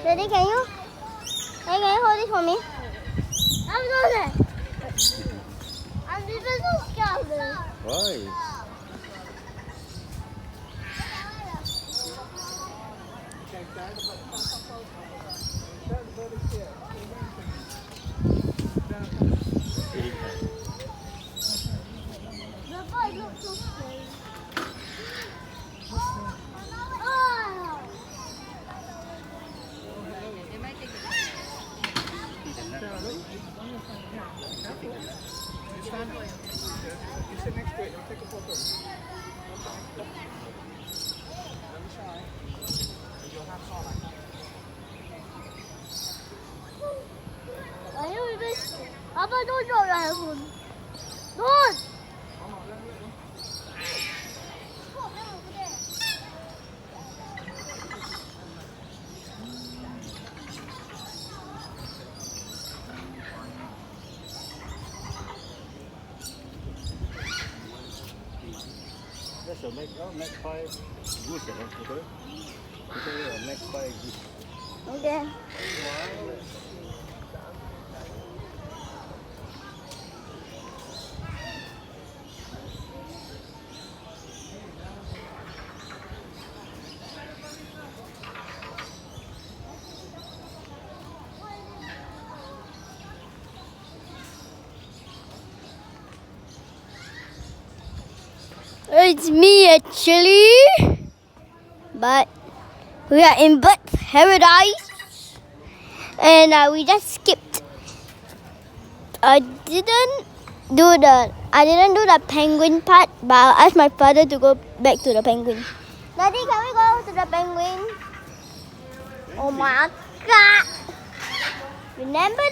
Daddy, can you? Hey, can you hold this for me? I'm doing it. I'm even so scared. Why? The boy looks so scary. You sit next to it and take a photo. Let me try. You'll have solid. Are you even? Papa, don't drop your headphone. Don't! That's a magpie goose, okay? It's a magpie goose. Okay. It's me actually, but we are in bird paradise, and we just skipped. I didn't do the penguin part, but I asked my father to go back to the penguin. Daddy, can we go to the penguin? Oh my God! Remember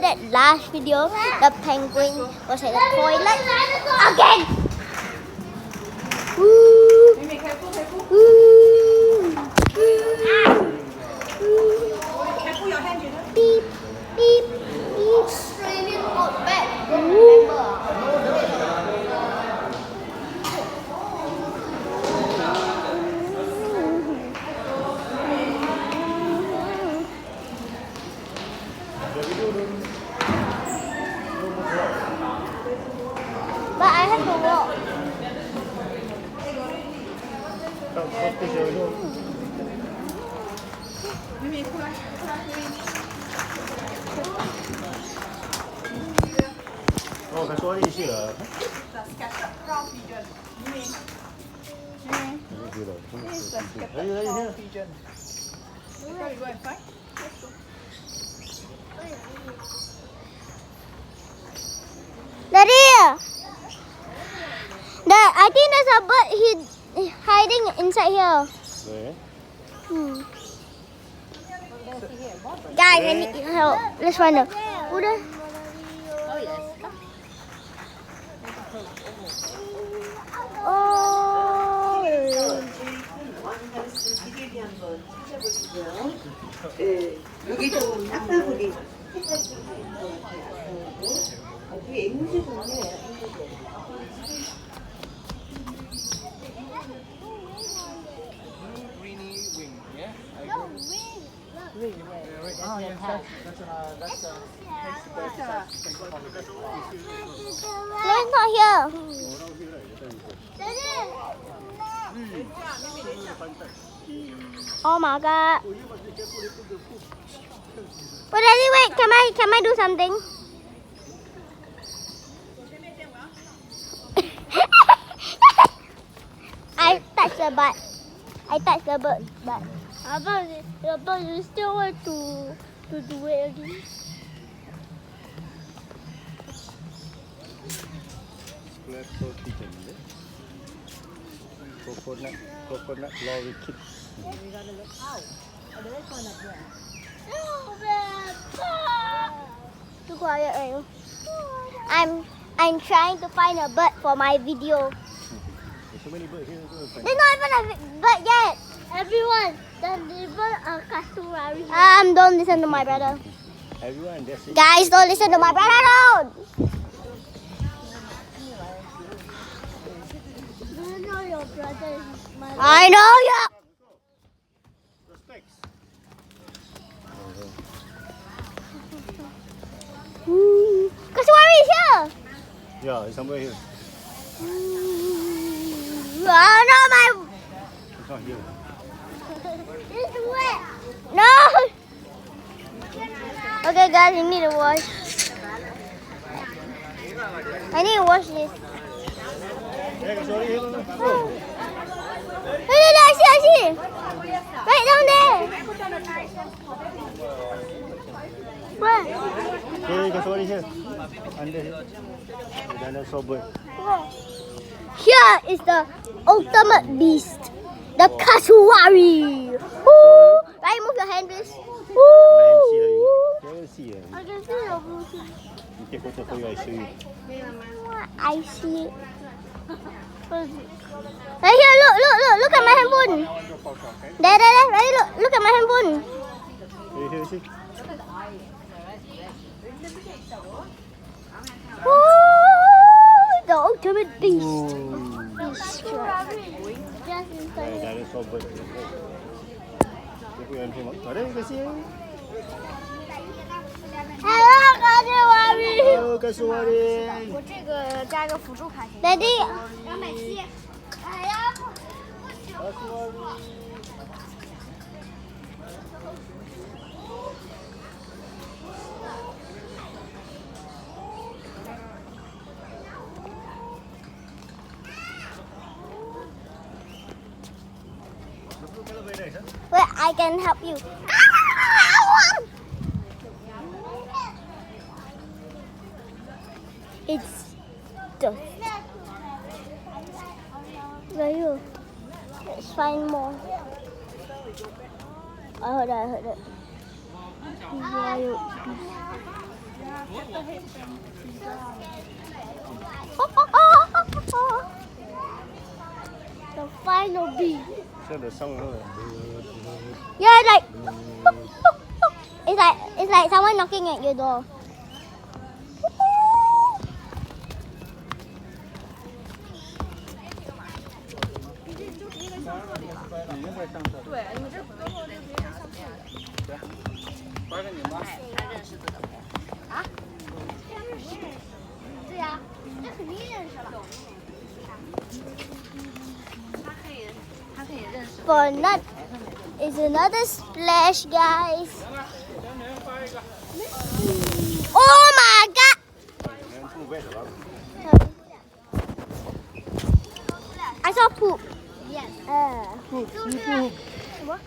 that last video? The penguin was at the toilet again. Woo! Woo! Careful your hand, you know. Beep, beep, beep. Australian outback. Remember? But I have to walk. Oh, 他说的是了。 The scattered brown pigeon. You mean? This is the scattered brown pigeon. Later we go and find. Daddy! I think there's a bird hiding inside here. Where? Guys, I need help. Let's find her. Who the? Oh yes. Oh. 여기 좀 딱딱하게 뒤에 앵무새 좀 해. Greeny wing, yeah? No, wing. Ring, right? Oh, yes, that's It's not here. Oh my God. But anyway, can I do something? I touched the butt. I touched the bird butt. But you still want to do it again? Square pigeon. Coconut lorry kid. We gotta look out. Oh, there is one up there. Too quiet, are you? I'm trying to find a bird for my video. There's so many birds here. There's not even a bird yet. Everyone, there's even a kasturari. Don't listen to my brother. Everyone, that's it. Guys, don't listen to my brother. Don't. I know you. Respects. Kasuari is here. Yeah, it's somewhere here. Oh no, my. It's not here. It's wet. No. Okay, guys, you need to wash. I need to wash this. Yeah, Kasuari here. No, I see. Right down there. Where? Okay, Kasuari here. Under here. The dinosaur bird. Here is the ultimate beast, the Kasuari. Woo! Right, move your hand, please. Woo! Can't see it. I can see your blue. You take photo for you, I show you. I see it. Right here, look at my handphone. There, right, look at my handphone. Here, see. Woo! The ultimate beast. Dinosaur bird. Take your handphone out. Oh, there you can see it. Hello, Kasuari. Hello, Kasuari. Daddy. Wait, I can help you. It's dust. Where are you? Let's find more. I heard it. Where are you? The final beat. So the song, Yeah, like it's like someone knocking at your door. For nut is another splash, guys. Oh my god! I saw poop. Yes. Poop. You poop. What?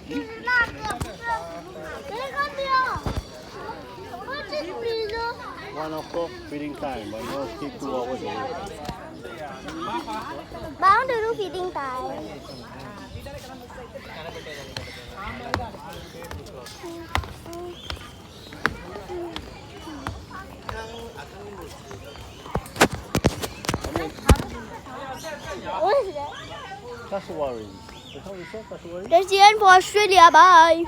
One o'clock feeding time, but now still 2 hours away. But I want to do feeding time. What is that? Kasuari. That's how you say Kasuari? That's the end for Australia. Bye.